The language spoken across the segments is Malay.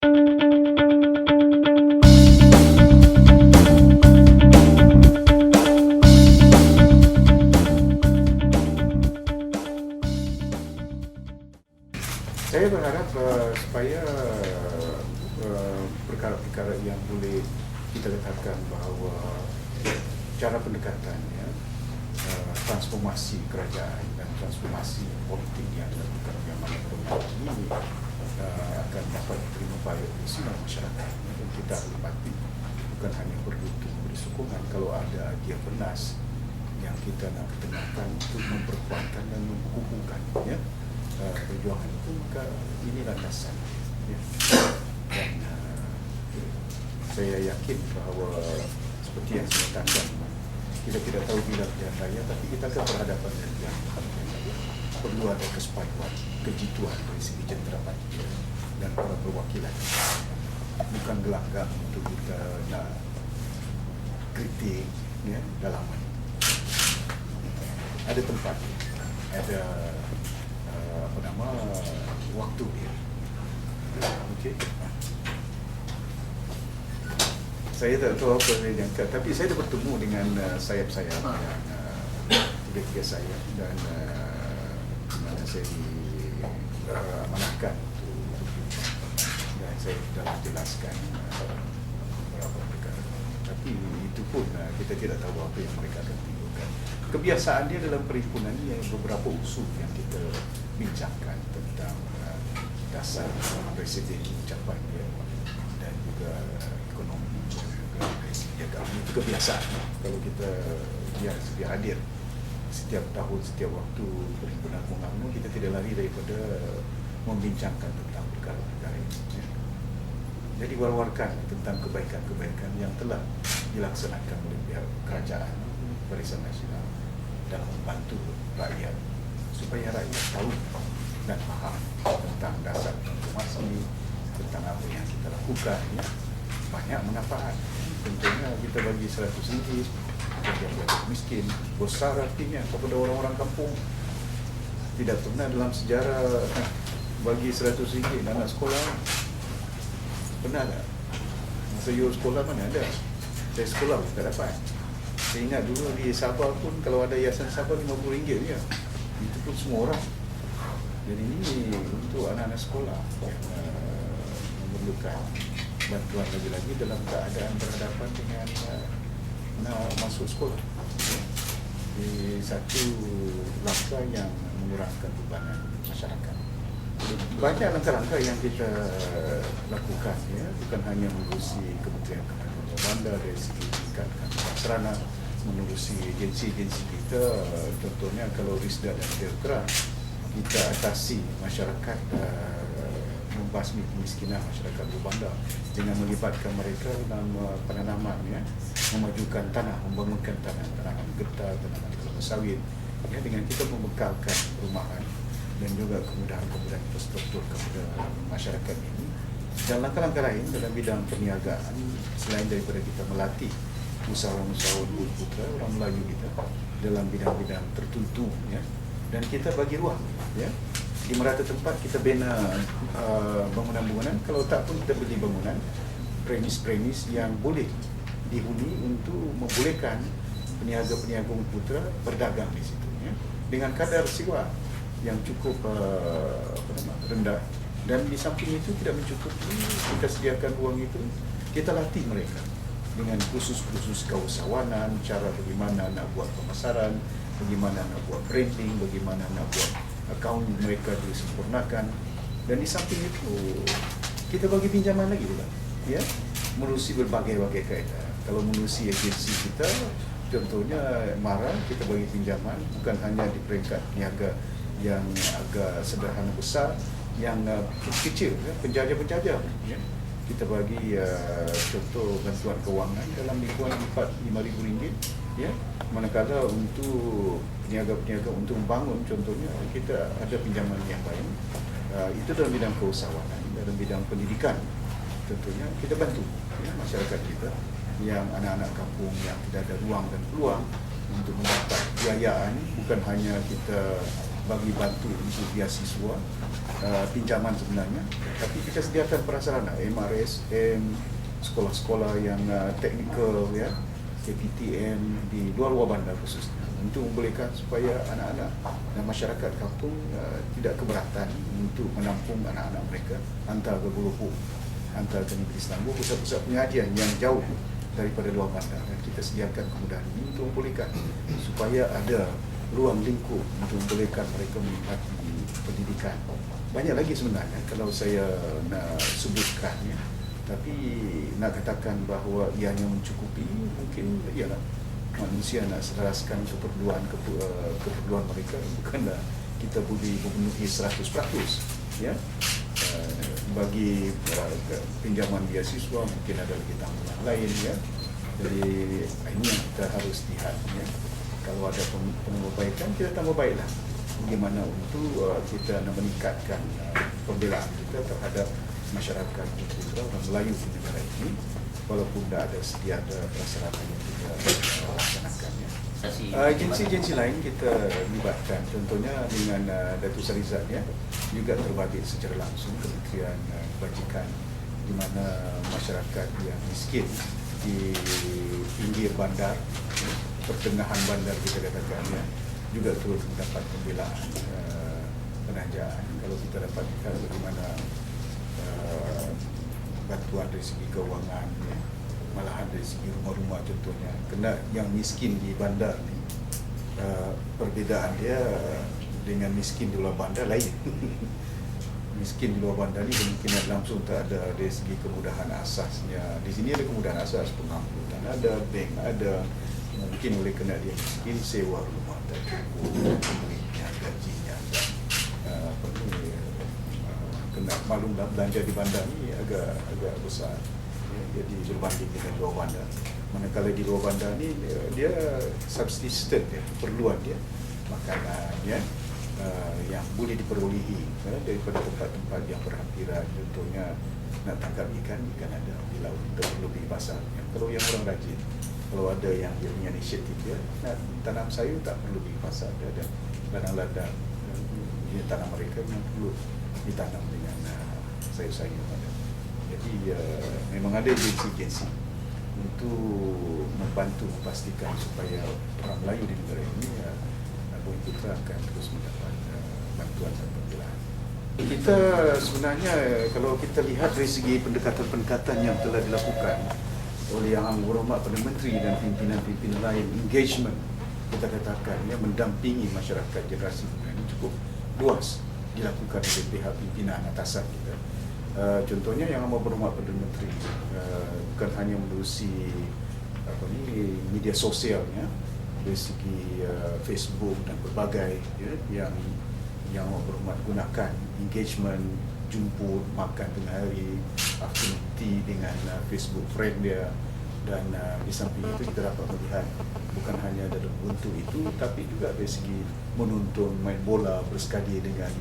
Saya berharap supaya perkara-perkara yang boleh kita katakan bahawa cara pendekatannya, transformasi kerajaan dan transformasi politik yang dilakukan oleh Yang Maha Kuasa ini akan dapat diterima baik oleh semua masyarakat. Dan kita hormati bukan hanya perlu untuk memberi sokongan kalau ada idea benas yang kita nak ketengahkan untuk memperkuatkan dan menghubungkan, ya. Perjuangan itu, maka ini landasan, ya. Dan saya yakin bahawa seperti yang saya katakan, kita tidak tahu bila pilihan raya, tapi kita akan berhadapan dengan pilihan raya. Perlu ada kesepaduan, kejituan dari segi cenderamata dan para perwakilan. Bukan gelagak untuk kita nak kritik, ya, dalaman. Ada tempat, ada waktu dia. Okey. Saya tak tahu apa saya jangka, tapi saya dah bertemu dengan sayap-sayap yang tiga-tiga sayap, dan mana saya diamanahkan untuk dan saya dah jelaskan beberapa perkara. Tapi itu pun kita tidak tahu apa yang mereka akan timbulkan. Kebiasaan dia dalam perhimpunan ini beberapa usul yang kita bincangkan tentang dasar presiden ucapan dia dan juga ekonomi dan juga dari segi agama. Itu kebiasaan kalau kita dia hadir setiap tahun, setiap waktu perhimpunan UMNO, kita tidak lari daripada membincangkan tentang perkara-perkara ini, ya. Jadi war-warkan tentang kebaikan-kebaikan yang telah dilaksanakan oleh pihak kerajaan Barisan Nasional dalam membantu rakyat, supaya rakyat tahu dan faham tentang dasar transformasi, tentang apa yang kita lakukan, ya. Banyak manfaat. Tentunya kita bagi RM100 kepada miskin, besar artinya kepada orang-orang kampung. Tidak pernah dalam sejarah bagi RM100 anak sekolah. Pernah tak? Masa you sekolah mana ada? Saya sekolah pun tak dapat. Saya ingat dulu di Sabah pun kalau ada yayasan Sabah RM50 je. Itu pun semua orang. Jadi ini untuk anak-anak sekolah yang memerlukan bantuan lagi-lagi dalam keadaan berhadapan dengan nak masuk sekolah. Di satu langkah yang mengurangkan bebanan masyarakat. Banyak langkah-langkah yang kita lakukan, ya, bukan hanya mengurusi Kementerian Kementerian Bandar dari segi meningkatkan sarana, mengurusi agensi-agensi kita. Contohnya kalau RISDA dan Direktorat, kita atasi masyarakat, membasmi kemiskinan masyarakat berbandar dengan melibatkan mereka dalam penanaman, ya, memajukan tanah, membangunkan tanaman getah, tanaman kelapa sawit, ya, dengan kita membekalkan perumahan dan juga kemudahan-kemudahan infrastruktur kepada masyarakat ini. Dan langkah-langkah lain dalam bidang perniagaan, selain daripada kita melatih usahawan-usahawan bumi putra orang Melayu kita dalam bidang-bidang tertentu, ya, dan kita bagi ruang, ya, di merata tempat kita bina bangunan-bangunan. Kalau tak pun kita beli bangunan premis-premis yang boleh dihuni untuk membolehkan peniaga-peniaga bumi putra berdagang di situ, ya, dengan kadar sewa yang cukup rendah. Dan di samping itu tidak mencukupi, kita sediakan ruang itu, kita latih mereka dengan kursus-kursus keusahawanan, cara bagaimana nak buat pemasaran, bagaimana nak buat branding, bagaimana nak buat akaun mereka disempurnakan. Dan di samping itu kita bagi pinjaman lagi juga, ya, menerusi berbagai-bagai kaedah. Kalau menerusi agensi kita, contohnya MARA, kita bagi pinjaman bukan hanya di peringkat niaga yang agak sederhana besar, yang kecil, ya, penjajah-penjajah, ya. Kita bagi contoh bantuan kewangan dalam lingkungan RM4-5,000, ya. Manakala untuk peniaga-peniaga untuk membangun, contohnya kita ada pinjaman yang lain. Itu dalam bidang keusahawanan, dalam bidang pendidikan. Tentunya kita bantu, ya, masyarakat kita yang anak-anak kampung yang tidak ada ruang dan peluang untuk mendapat biayaan. Bukan hanya kita bagi bantu untuk beasiswa, pinjaman sebenarnya, tapi kita sediakan prasarana MRSM, sekolah-sekolah yang teknikal, ya, KPTN di luar bandar khususnya, untuk membolehkan supaya anak-anak dan masyarakat kampung tidak keberatan untuk menampung anak-anak mereka hantar ke Buluh, hantar ke Negeri Selangor, pusat-pusat pengajian yang jauh daripada luar bandar. Dan kita sediakan kemudahan ini untuk membolehkan supaya ada ruang lingkup untuk membolehkan mereka menikmati pendidikan. Banyak lagi sebenarnya kalau saya nak sebutkan, ya. Tapi nak katakan bahawa ianya mencukupi, mungkin ialah manusia nak selaraskan keperluan mereka, bukanlah kita boleh memenuhi 100%, ya. Bagi pinjaman beasiswa mungkin ada lagi tanggungan lain, ya. Jadi ini yang kita harus lihat, ya. Kalau ada pengobaikan, kita tambah baiklah. Bagaimana untuk kita meningkatkan pembelaan kita terhadap masyarakat kultural dan Melayu di negara ini, walaupun tidak ada sedia persyaratan yang kita laksanakannya. Agensi-agensi lain kita libatkan, contohnya dengan Datuk Sarizat, ya, juga terbabit secara langsung Kementerian Kebajikan, di mana masyarakat yang miskin di pinggir bandar, pertengahan bandar kita katakan, ya, juga turut mendapat pembelaan penajaan. Kalau kita dapat lihat bagaimana bantuan dari segi keuangan, ya, malahan dari segi rumah-rumah contohnya, kena yang miskin di bandar ni, perbezaan dia dengan miskin di luar bandar lain. Miskin di luar bandar ni kemungkinan langsung tak ada dari segi kemudahan asasnya. Di sini ada kemudahan asas, pengangkutan ada, bank ada. Mungkin oleh kena dia miskin, sewa rumah tak cukup, duitnya, gajinya tak kena maklumlah belanja di bandar ni agak besar, ya, jadi berbanding dengan luar bandar. Manakala di luar bandar ni dia subsisten, dia keperluan dia makanan, ya, yang boleh diperolehi, ya, daripada tempat-tempat yang berhampiran. Contohnya nak tangkap ikan ada di laut, tak perlu pergi pasar. Kalau yang orang rajin, kalau ada yang dia punya inisiatif, dia nak tanam sayur tak perlu pergi pasar, dia ada ladang-ladang di tanam mereka yang perlu ditanam dengan sayur-sayur ada. Jadi memang ada agensi-agensi untuk membantu memastikan supaya orang Melayu di negara ini, Bumi Putra akan terus mendapat bantuan dan pembelaan. Kita sebenarnya kalau kita lihat dari segi pendekatan-pendekatan yang telah dilakukan oleh Yang Berhormat Perdana Menteri dan pimpinan-pimpinan lain, engagement kita katakan, ya, mendampingi masyarakat generasi muda ini cukup luas dilakukan oleh pihak pimpinan atasan kita. Contohnya Yang Berhormat Perdana Menteri bukan hanya menerusi media sosialnya dari segi Facebook dan berbagai, ya, yang Berhormat gunakan engagement, jemput, makan tengah hari, afternoon tea dengan Facebook friend dia. Dan di samping itu kita dapat melihat bukan hanya dalam bentuk itu, tapi juga dari segi menonton main bola bersekali dengan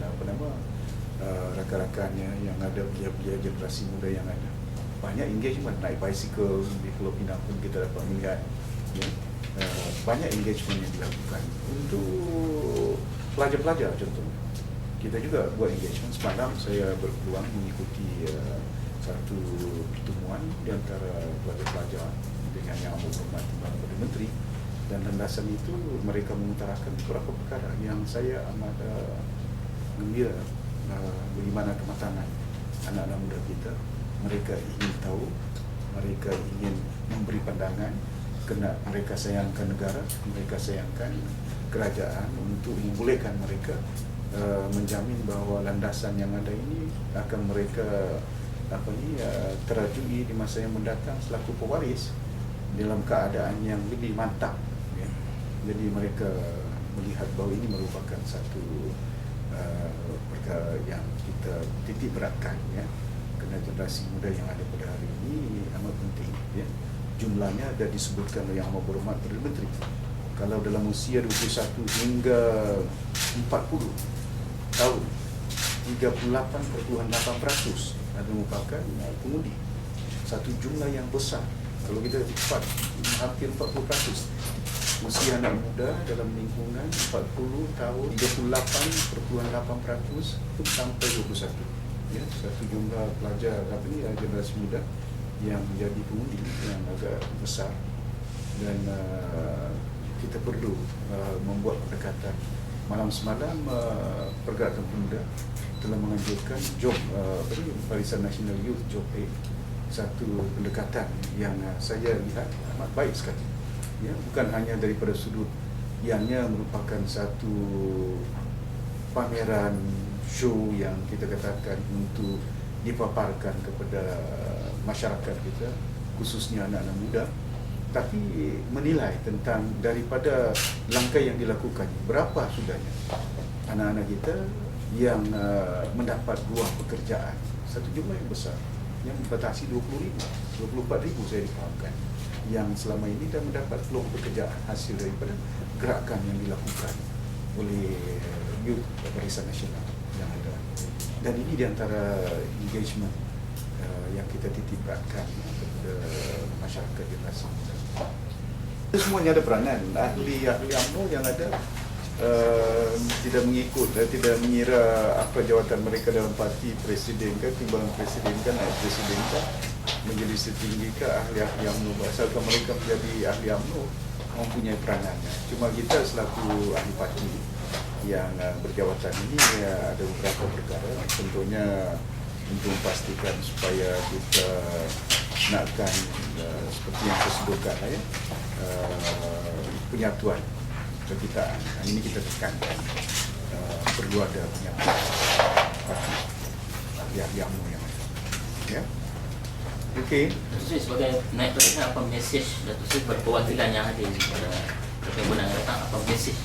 rakan-rakannya yang ada, pihak-pihak generasi muda yang ada. Banyak engagement, naik bicycle di Pulau Pinang pun kita dapat melihat, ya, banyak engagement yang dilakukan untuk pelajar-pelajar contohnya. Kita juga buat engagement. Semalam saya berpeluang mengikuti satu pertemuan di antara pelajar-pelajar dengan Yang Berhormat Perdana Menteri, dan landasan itu mereka mengutarakan beberapa perkara yang saya amat gembira, bagaimana kematangan anak-anak muda kita. Mereka ingin tahu, mereka ingin memberi pandangan, kena mereka sayangkan negara, mereka sayangkan kerajaan untuk membolehkan mereka menjamin bahawa landasan yang ada ini akan mereka terajui di masa yang mendatang selaku pewaris dalam keadaan yang lebih mantap, ya. Jadi mereka melihat bahawa ini merupakan satu perkara yang kita titik beratkan, ya, kerana generasi muda yang ada pada hari ini amat penting, ya. Jumlahnya ada disebutkan oleh Yang Berhormat Perdana Menteri. Kalau dalam usia 21 hingga 40 tahun, 38.8% ada merupakan pengundi. Satu jumlah yang besar. Kalau kita cepat, hampir 40%. usia anak muda dalam lingkungan 40 tahun 38.8% sampai 21. Ya, satu jumlah pelajar generasi muda yang menjadi pengundi yang agak besar, dan kita perlu membuat pendekatan. Malam semalam Pergerakan Pemuda telah menganjurkan Barisan Nasional Youth Job 8, satu pendekatan yang saya lihat amat baik sekali. Ya, bukan hanya daripada sudut ianya merupakan satu pameran show yang kita katakan untuk dipaparkan kepada masyarakat kita, khususnya anak-anak muda, tapi menilai tentang daripada langkah yang dilakukan, berapa sudahnya anak-anak kita yang mendapat ruang pekerjaan, satu jumlah yang besar, yang membatasi 24,000 saya difahamkan, yang selama ini dah mendapat peluang pekerjaan hasil daripada gerakan yang dilakukan oleh Youth Barisan Nasional yang ada. Dan ini di antara engagement yang kita titipkan kepada masyarakat generasi muda. Semuanya ada peranan. Ahli-ahli UMNO yang ada tidak mengikut, tidak mengira apa jawatan mereka dalam parti, presiden ke, timbalan presiden kan, naik presiden kan, menjadi setinggi ke ahli-ahli UMNO. Asalkan mereka menjadi ahli UMNO mempunyai peranannya. Cuma kita selaku ahli parti yang berjawatan ini ada beberapa perkara, tentunya untuk memastikan supaya kita nakkan seperti yang saya sebutkan penyatuan kekitaan. Ini kita tekankan perlu ada penyatuan parti yang UMNO yang ada. Ya. Okey. Datuk Seri, sebagai naib presiden, apa mesej Datuk Seri berperwakilan yang hadir pada perkembangan yang datang, apa mesej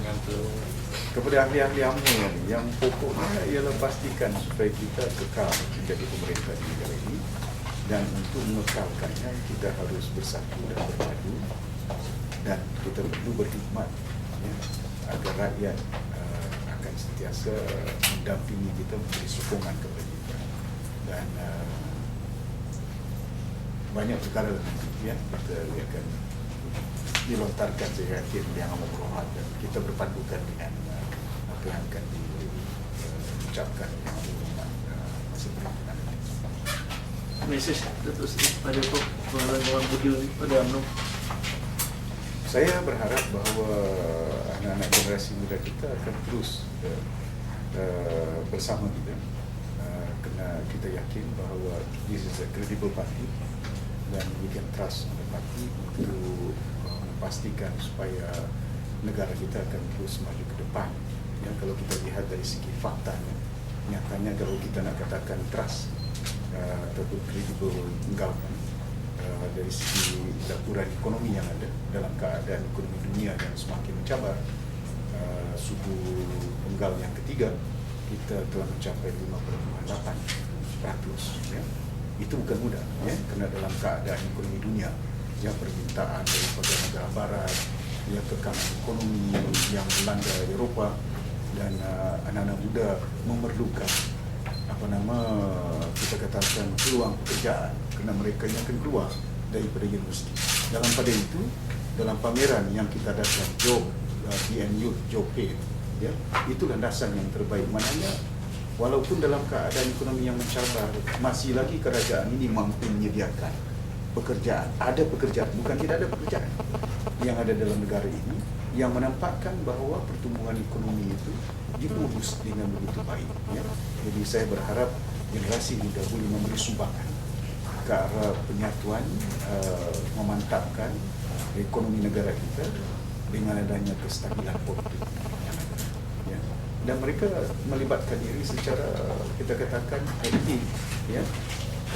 yang perlu kepada ahli-ahli UMNO yang pokoknya ialah pastikan supaya kita kekal menjadi pemerintah di negara ini, dan untuk mengekalkannya kita harus bersatu dan berpadu, dan kita perlu berkhidmat ya, agar rakyat akan sentiasa mendampingi kita, memberi sokongan kepada kita, dan banyak perkara ya kita akan dilontarkan, saya yakin yang amat berhormat, dan kita berpadukan dengan apa yang akan diucapkan yang amat berhormat masa berikutnya. Mesej Datuk Seri pada orang budi pada UMNO. Saya berharap bahawa anak-anak generasi muda kita akan terus bersama kita, kerana kita yakin bahawa this is a credible party, dan we can trust on the party untuk memastikan supaya negara kita akan terus maju ke depan. Ya, kalau kita lihat dari segi faktanya, nyatanya kalau kita nak katakan trust ataupun credible government dari segi laporan ekonomi yang ada dalam keadaan ekonomi dunia yang semakin mencabar, suku penggal yang ketiga kita telah mencapai 5.8%. Ya. Itu bukan mudah, ya, kerana dalam keadaan ekonomi dunia yang permintaan daripada negara barat, yang tekanan ekonomi yang melanda Eropah, dan anak-anak muda memerlukan kita katakan peluang pekerjaan, kerana mereka yang akan keluar daripada universiti. Dalam pada itu, dalam pameran yang kita adakan BN Youth Job 8, ya, itu landasan yang terbaik. Maknanya walaupun dalam keadaan ekonomi yang mencabar, masih lagi kerajaan ini mampu menyediakan pekerjaan. Ada pekerjaan, bukan tidak ada pekerjaan yang ada dalam negara ini, yang menampakkan bahawa pertumbuhan ekonomi itu diurus dengan begitu baik. Ya. Jadi saya berharap generasi muda boleh memberi sumbangan ke arah penyatuan, memantapkan ekonomi negara kita dengan adanya kestabilan politik yang ada. Ya. Dan mereka melibatkan diri secara kita katakan aktif, ya,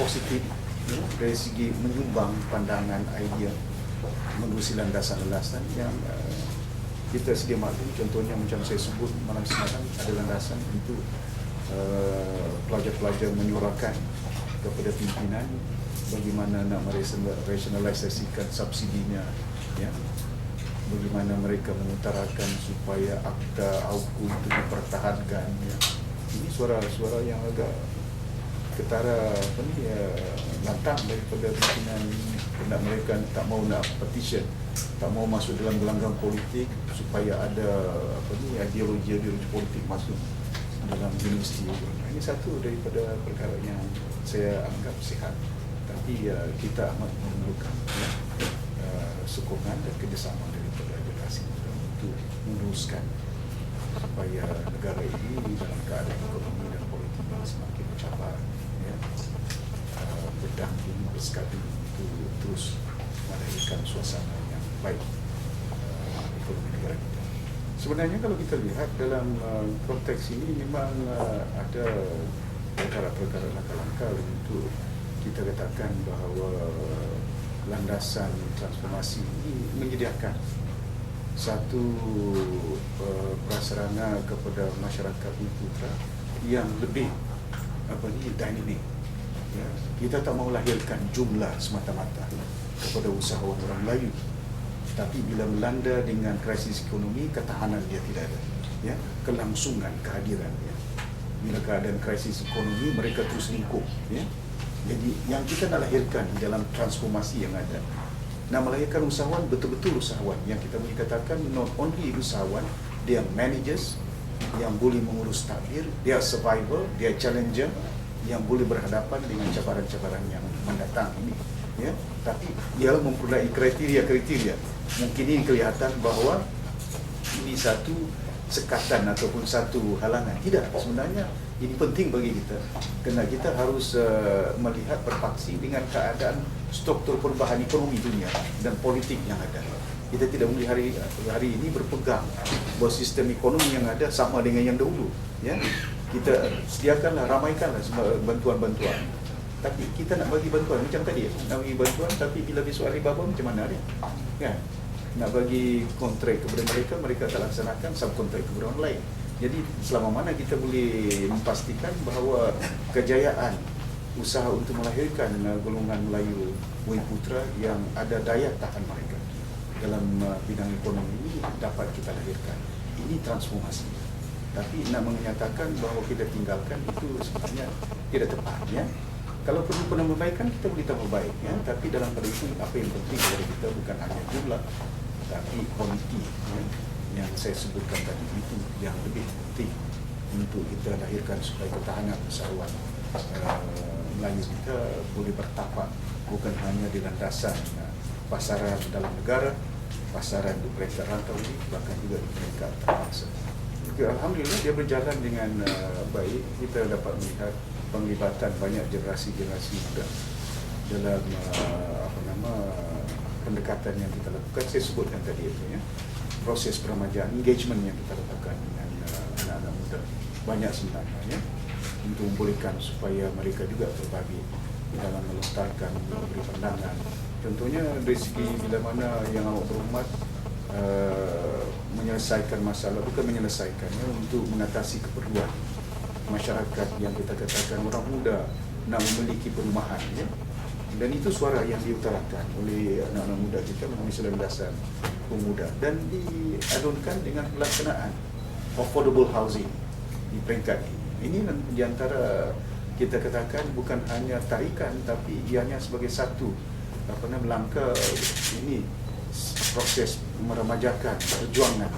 positif, ya, dari segi menyumbang pandangan, idea, menerusi landasan-landasan yang kita sedia maklum. Contohnya macam saya sebut malam semalam, ada landasan untuk pelajar-pelajar menyuarakan kepada pimpinan bagaimana nak merasionalisasikan subsidinya, ya, bagaimana mereka mengutarakan supaya akta AUKU itu dipertahankan. Ya. Ini suara-suara yang agak ketara lantang daripada pimpinan kerana mereka tak mau nak petition, tak mau masuk dalam gelanggang politik supaya ada ideologi politik masuk dalam universiti. Ini satu daripada perkara yang saya anggap sihat, tapi kita amat memerlukan sokongan dan kerjasama daripada generasi muda untuk meneruskan supaya negara ini dalam keadaan ekonomi dan politik yang semakin mencabar, berdamping, bersekali untuk terus melahirkan suasana yang baik ekonomi negara kita. Sebenarnya kalau kita lihat dalam konteks ini memang ada perkara-perkara langkah-langkah untuk kita katakan bahawa landasan transformasi ini menyediakan satu prasarana kepada masyarakat Bumi yang lebih dinamik. Ya, kita tak mahu lahirkan jumlah semata-mata kepada usahawan orang Melayu, tapi bila melanda dengan krisis ekonomi, ketahanan dia tidak ada, ya, kelangsungan kehadiran dia. Bila keadaan krisis ekonomi, mereka terus lingkup, ya. Jadi yang kita nak lahirkan dalam transformasi yang ada, nak melahirkan usahawan, betul-betul usahawan yang kita boleh katakan not only usahawan, dia managers yang boleh mengurus takbir, dia survivor, dia challenger yang boleh berhadapan dengan cabaran-cabaran yang mendatang ini, ya. Tapi ia mempunyai kriteria-kriteria. Mungkin ini kelihatan bahawa ini satu sekatan ataupun satu halangan. Tidak, sebenarnya ini penting bagi kita, kerana kita harus melihat berpaksi dengan keadaan struktur perubahan ekonomi dunia dan politik yang ada. Kita tidak boleh hari ini berpegang bahawa sistem ekonomi yang ada sama dengan yang dahulu, ya. Kita sediakanlah, ramaikanlah bantuan-bantuan, tapi kita nak bagi bantuan macam tadi, nak bagi bantuan, tapi bila besok hari baba macam mana dia, kan? Nak bagi kontrak kepada mereka, mereka tak laksanakan, subkontrak kepada orang lain. Jadi selama mana kita boleh memastikan bahawa kejayaan usaha untuk melahirkan golongan Melayu Bumi yang ada daya tahan mereka dalam bidang ekonomi ini dapat kita lahirkan. Ini transformasi. Tapi nak menyatakan bahawa kita tinggalkan itu sebenarnya tidak tepat, ya. Kalau perlu penambahbaikan, kita boleh tambah baik, ya. Tapi dalam pada itu apa yang penting dari kita bukan hanya jumlah, tapi kualiti, ya, yang saya sebutkan tadi itu yang lebih penting untuk kita lahirkan supaya ketahanan usahawan Melayu kita boleh bertapak bukan hanya di landasan pasaran dalam negara, pasaran di peringkat rantau ini, bahkan juga di peringkat antarabangsa. Alhamdulillah dia berjalan dengan baik. Kita dapat melihat penglibatan banyak generasi-generasi muda dalam pendekatan yang kita lakukan. Saya sebutkan tadi itu, ya, proses peremajaan, engagement yang kita lakukan dengan anak-anak muda banyak sebenarnya, ya, untuk membolehkan supaya mereka juga terbabit dalam melontarkan, memberi pandangan. Contohnya dari segi bila mana yang awak berhormat menyelesaikan masalah, bukan menyelesaikannya, untuk mengatasi keperluan masyarakat yang kita katakan orang muda nak memiliki perumahan, ya. Dan itu suara yang diutarakan oleh anak-anak muda kita melalui landasan pemuda dan diadunkan dengan pelaksanaan affordable housing di peringkat ini. Ini di antara kita katakan bukan hanya tarikan, tapi ianya sebagai satu langkah ini proses meremajakan perjuangan,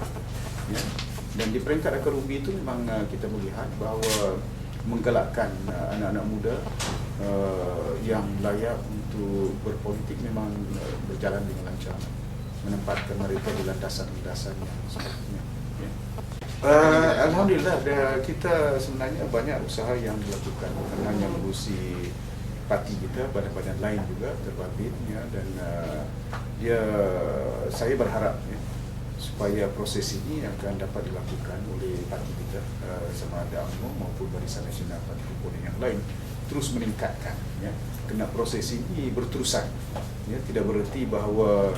ya. Dan di peringkat akar umbi itu memang kita melihat bahawa menggalakkan anak-anak muda yang layak untuk berpolitik memang berjalan dengan lancar, menempatkan mereka di landasan-landasan yang sepatutnya, ya. Alhamdulillah, kita sebenarnya banyak usaha yang dilakukan, bukan hanya mengurusi parti kita, badan-badan lain juga terbabit, ya. Dan saya berharap, ya, supaya proses ini akan dapat dilakukan oleh parti kita, sama ada UMNO maupun Barisan Nasional Parti Komponen yang lain, terus meningkatkan, ya. Kena proses ini berterusan, ya. Tidak bererti bahawa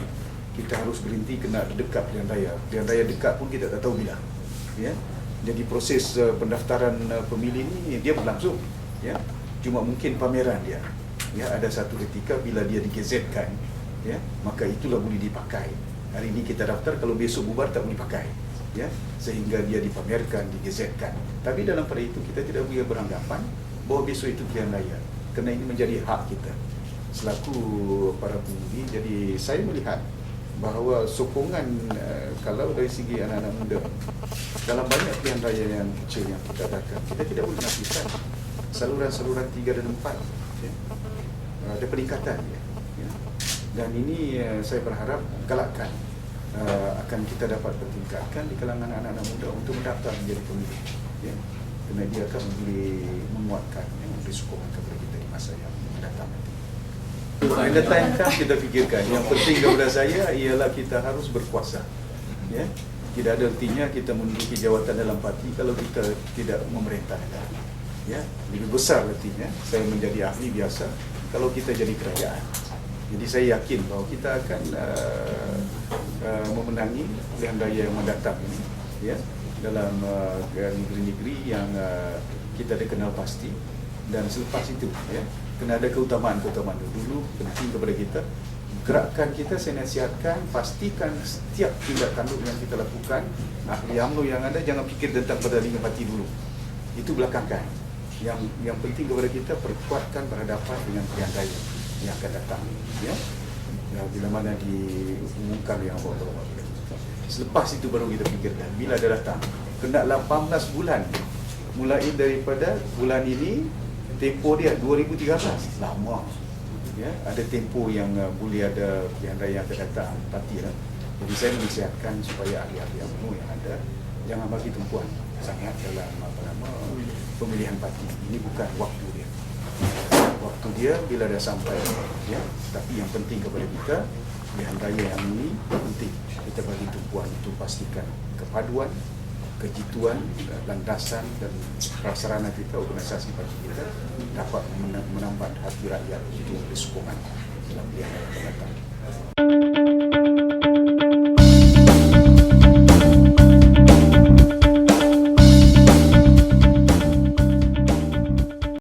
kita harus berhenti kena dekat pilihan raya dekat pun kita tak tahu bila, ya. Jadi proses pendaftaran pemilih ini dia berlangsung, ya. Cuma mungkin pameran dia, ya, ada satu ketika bila dia digazetkan, ya, maka itulah boleh dipakai. Hari ini kita daftar, kalau besok bubar tak boleh pakai, ya, sehingga dia dipamerkan, digazetkan. Tapi dalam pada itu kita tidak boleh beranggapan bahawa besok itu pilihan raya, kerana ini menjadi hak kita selaku para pengundi. Jadi saya melihat bahawa sokongan kalau dari segi anak-anak muda dalam banyak pilihan raya yang kecil yang kita adakan, kita tidak boleh nafikan saluran-saluran 3 dan 4 ya. Ada peningkatan ya. Dan ini saya berharap galakkan akan kita dapat pertingkatkan di kalangan anak-anak muda untuk mendaftar menjadi pemilih ya. Kerana dia akan menguatkan ya, memberi sokongan kepada kita di masa yang mendatang nanti. At the time kan kita fikirkan yang penting kepada saya ialah kita harus berkuasa ya. Tidak ada artinya kita menduduki jawatan dalam parti kalau kita tidak memerintah negara ya. Lebih besar artinya saya menjadi ahli biasa kalau kita jadi kerajaan. Jadi saya yakin bahawa kita akan memenangi pilihan raya yang mendatang ini ya, dalam negeri-negeri yang kita ada kenal pasti. Dan selepas itu ya, kena ada keutamaan-keutamaan dulu penting kepada kita. Gerakan kita saya nasihatkan, pastikan setiap tindak tanduk yang kita lakukan, ahli UMNO yang ada jangan fikir tentang pertandingan parti dulu. Itu belakangkan. Yang penting kepada kita perkuatkan berhadapan dengan pilihan raya yang akan datang ya. Bila mana diumumkan yang baru-baru. Selepas itu baru kita fikirkan bila dia datang. Kena 18 bulan mulai daripada bulan ini, tempoh dia 2013 lama ya. Ada tempoh yang boleh ada pilihan raya yang akan datang parti lah. Jadi saya menasihatkan supaya ahli-ahli UMNO yang ada jangan bagi tumpuan sangat dalam pemilihan parti. Ini bukan waktu dia. Waktu dia bila dah sampai ya. Tapi yang penting kepada kita pilihan raya yang ini penting kita bagi tumpuan untuk pastikan kepaduan, kejituan, landasan dan prasarana kita, organisasi parti kita dapat menambah hati rakyat untuk memberi sokongan dalam pilihan yang akan datang.